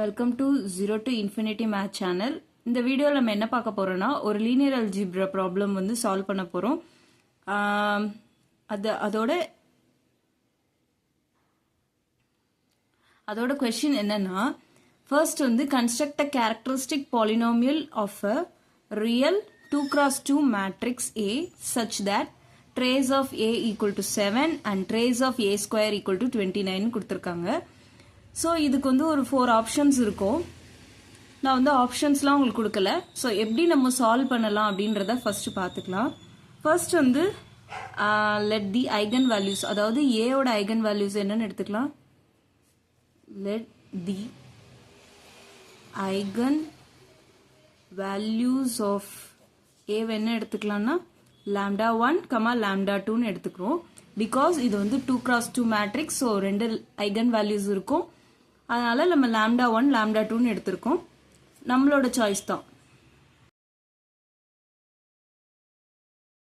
Welcome to zero to infinity math channel. இந்த வீடியோவில் நம்ம என்ன பார்க்க போறோம்னா ஒரு லீனியர் அல்ஜிப்ரா ப்ராப்ளம் வந்து சால்வ் பண்ண போறோம். அதோட கொஸ்டின் என்னன்னா, ஃபர்ஸ்ட் வந்து construct a characteristic polynomial of a real 2x2 matrix A such that trace of A equal to 7 and trace of A square equal to 29 கொடுத்துருக்காங்க. ஸோ இதுக்கு வந்து ஒரு 4 ஆப்ஷன்ஸ் இருக்கும். நான் வந்து ஆப்ஷன்ஸ்லாம் உங்களுக்கு கொடுக்கல. ஸோ எப்படி நம்ம சால்வ் பண்ணலாம் அப்படின்றத ஃபர்ஸ்ட் பார்த்துக்கலாம். ஃபர்ஸ்ட் வந்து லெட் தி ஐகன் வேல்யூஸ், அதாவது ஏயோட ஐகன் வேல்யூஸ் என்னன்னு எடுத்துக்கலாம். Let the eigen values of A என்ன எடுத்துக்கலாம்னா lambda 1, lambda 2ன்னு எடுத்துக்கிறோம். பிகாஸ் இது வந்து 2x2 matrix. So 2 eigen values இருக்கும். அதனால நம்ம lambda 1, lambda 2ன்னு எடுத்திருக்கோம். நம்மளோட சாய்ஸ் தான்.